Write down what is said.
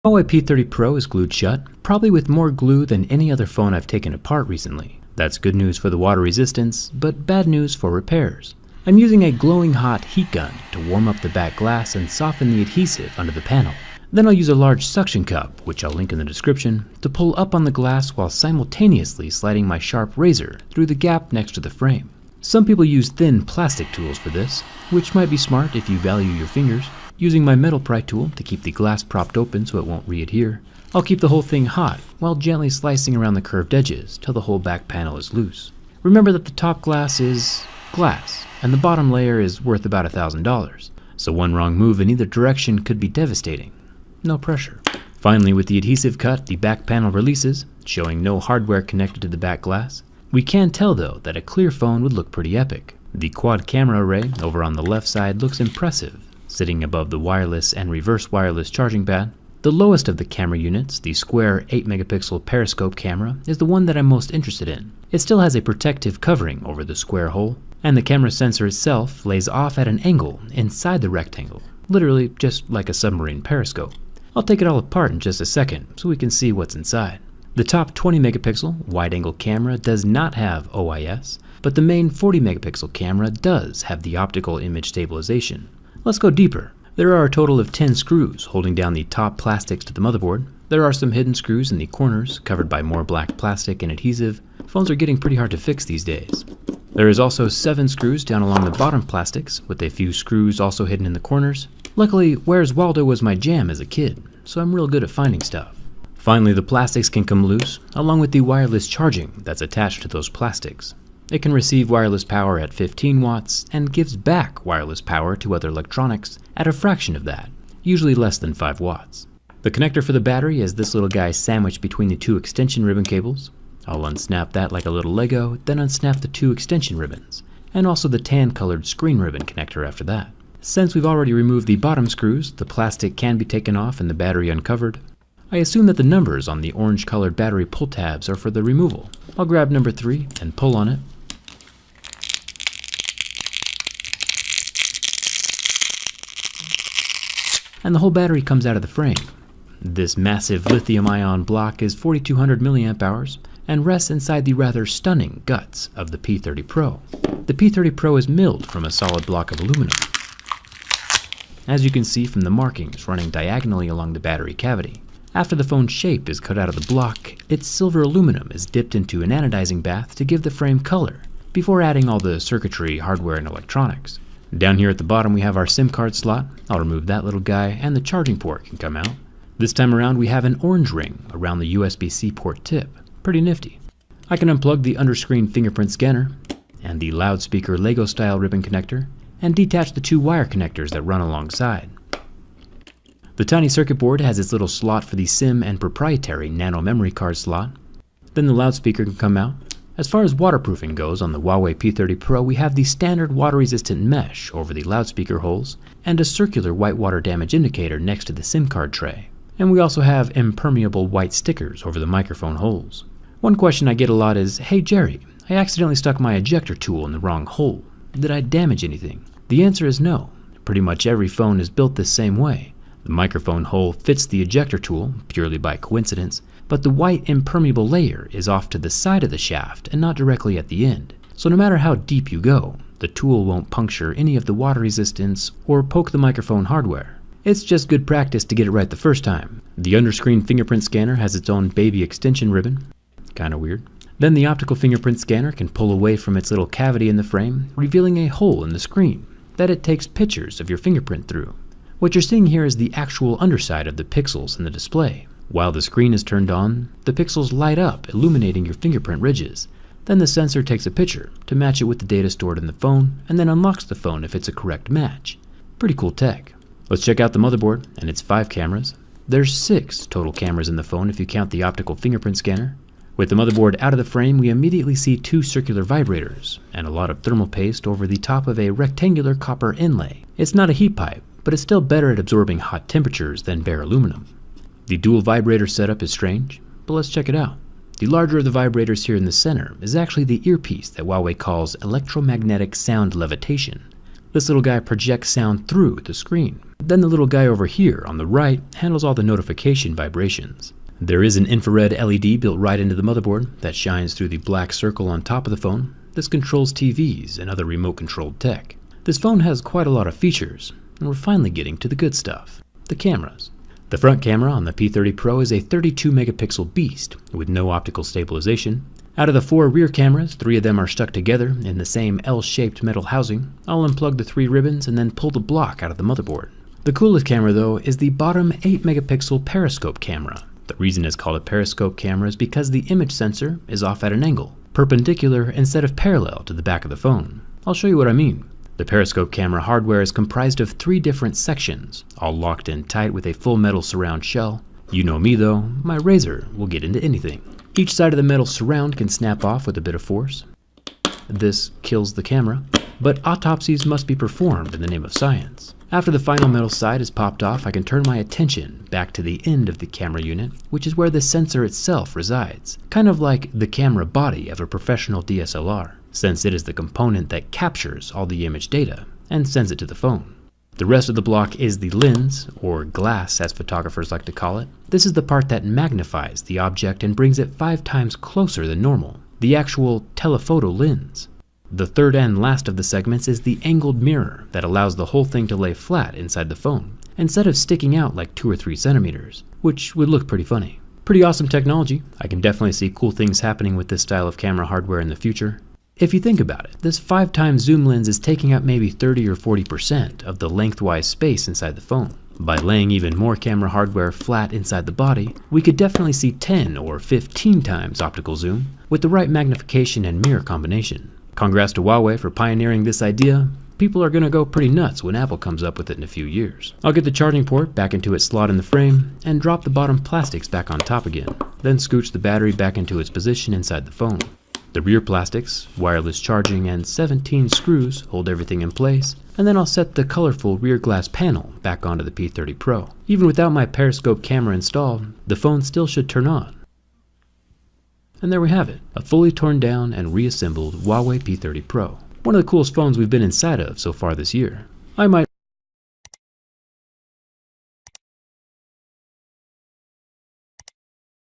Huawei P30 Pro is glued shut, probably with more glue than any other phone I've taken apart recently. That's good news for the water resistance, but bad news for repairs. I'm using a glowing hot heat gun to warm up the back glass and soften the adhesive under the panel. Then I'll use a large suction cup, which I'll link in the description, to pull up on the glass while simultaneously sliding my sharp razor through the gap next to the frame. Some people use thin plastic tools for this, which might be smart if you value your fingers. Using my metal pry tool to keep the glass propped open so it won't re-adhere, I'll keep the whole thing hot while gently slicing around the curved edges till the whole back panel is loose. Remember that the top glass is glass, and the bottom layer is worth about $1,000, so one wrong move in either direction could be devastating. No pressure. Finally, with the adhesive cut, the back panel releases, showing no hardware connected to the back glass. We can tell though that a clear phone would look pretty epic. The quad camera array over on the left side looks impressive, sitting above the wireless and reverse wireless charging pad. The lowest of the camera units, the square 8 megapixel periscope camera, is the one that I'm most interested in. It still has a protective covering over the square hole, and the camera sensor itself lays off at an angle inside the rectangle, literally just like a submarine periscope. I'll take it all apart in just a second so we can see what's inside. The top 20 megapixel wide-angle camera does not have OIS, but the main 40 megapixel camera does have the optical image stabilization. Let's go deeper. There are a total of 10 screws holding down the top plastics to the motherboard. There are some hidden screws in the corners covered by more black plastic and adhesive. Phones are getting pretty hard to fix these days. There is also 7 screws down along the bottom plastics, with a few screws also hidden in the corners. Luckily, Where's Waldo was my jam as a kid, so I'm real good at finding stuff. Finally, the plastics can come loose, along with the wireless charging that's attached to those plastics. It can receive wireless power at 15 watts and gives back wireless power to other electronics at a fraction of that, usually less than 5 watts. The connector for the battery is this little guy sandwiched between the 2 extension ribbon cables. I'll unsnap that like a little Lego, then unsnap the 2 extension ribbons, and also the tan-colored screen ribbon connector after that. Since we've already removed the bottom screws, the plastic can be taken off and the battery uncovered. I assume that the numbers on the orange-colored battery pull tabs are for the removal. I'll grab number 3 and pull on it. And the whole battery comes out of the frame. This massive lithium-ion block is 4200 milliamp hours and rests inside the rather stunning guts of the P30 Pro. The P30 Pro is milled from a solid block of aluminum. As you can see from the markings running diagonally along the battery cavity, after the phone's shape is cut out of the block, its silver aluminum is dipped into an anodizing bath to give the frame color, before adding all the circuitry, hardware, and electronics. Down here at the bottom we have our SIM card slot. I'll remove that little guy and the charging port can come out. This time around we have an orange ring around the USB-C port tip. Pretty nifty. I can unplug the underscreen fingerprint scanner and the loudspeaker Lego style ribbon connector and detach the 2 wire connectors that run alongside. The tiny circuit board has its little slot for the SIM and proprietary nano memory card slot. Then the loudspeaker can come out. As far as waterproofing goes on the Huawei P30 Pro, we have the standard water-resistant mesh over the loudspeaker holes and a circular white water damage indicator next to the SIM card tray. And we also have impermeable white stickers over the microphone holes. One question I get a lot is, "Hey Jerry, I accidentally stuck my ejector tool in the wrong hole. Did I damage anything?" The answer is no. Pretty much every phone is built the same way. The microphone hole fits the ejector tool, purely by coincidence, but the white impermeable layer is off to the side of the shaft and not directly at the end. So no matter how deep you go, the tool won't puncture any of the water resistance or poke the microphone hardware. It's just good practice to get it right the first time. The underscreen fingerprint scanner has its own baby extension ribbon. Kinda weird. Then the optical fingerprint scanner can pull away from its little cavity in the frame, revealing a hole in the screen that it takes pictures of your fingerprint through. What you're seeing here is the actual underside of the pixels in the display. While the screen is turned on, the pixels light up, illuminating your fingerprint ridges. Then the sensor takes a picture to match it with the data stored in the phone, and then unlocks the phone if it's a correct match. Pretty cool tech. Let's check out the motherboard and its 5 cameras. There's 6 total cameras in the phone if you count the optical fingerprint scanner. With the motherboard out of the frame, we immediately see 2 circular vibrators and a lot of thermal paste over the top of a rectangular copper inlay. It's not a heat pipe, but it's still better at absorbing hot temperatures than bare aluminum. The dual vibrator setup is strange, but let's check it out. The larger of the vibrators here in the center is actually the earpiece that Huawei calls electromagnetic sound levitation. This little guy projects sound through the screen. Then the little guy over here on the right handles all the notification vibrations. There is an infrared LED built right into the motherboard that shines through the black circle on top of the phone. This controls TVs and other remote-controlled tech. This phone has quite a lot of features, and we're finally getting to the good stuff, the cameras. The front camera on the P30 Pro is a 32 megapixel beast with no optical stabilization. Out of the 4 rear cameras, 3 of them are stuck together in the same L-shaped metal housing. I'll unplug the 3 ribbons and then pull the block out of the motherboard. The coolest camera though is the bottom 8 megapixel periscope camera. The reason it's called a periscope camera is because the image sensor is off at an angle, perpendicular instead of parallel to the back of the phone. I'll show you what I mean. The periscope camera hardware is comprised of 3 different sections, all locked in tight with a full metal surround shell. You know me though, my razor will get into anything. Each side of the metal surround can snap off with a bit of force. This kills the camera, but autopsies must be performed in the name of science. After the final metal side is popped off, I can turn my attention back to the end of the camera unit, which is where the sensor itself resides, kind of like the camera body of a professional DSLR, since it is the component that captures all the image data and sends it to the phone. The rest of the block is the lens, or glass as photographers like to call it. This is the part that magnifies the object and brings it 5 times closer than normal, the actual telephoto lens. The third and last of the segments is the angled mirror that allows the whole thing to lay flat inside the phone, instead of sticking out like 2 or 3 centimeters, which would look pretty funny. Pretty awesome technology. I can definitely see cool things happening with this style of camera hardware in the future. If you think about it, this 5 times zoom lens is taking up maybe 30 or 40% of the lengthwise space inside the phone. By laying even more camera hardware flat inside the body, we could definitely see 10 or 15 times optical zoom with the right magnification and mirror combination. Congrats to Huawei for pioneering this idea. People are gonna go pretty nuts when Apple comes up with it in a few years. I'll get the charging port back into its slot in the frame and drop the bottom plastics back on top again, then scooch the battery back into its position inside the phone. The rear plastics, wireless charging, and 17 screws hold everything in place, and then I'll set the colorful rear glass panel back onto the P30 Pro. Even without my periscope camera installed, the phone still should turn on. And there we have it, a fully torn down and reassembled Huawei P30 Pro. One of the coolest phones we've been inside of so far this year. I might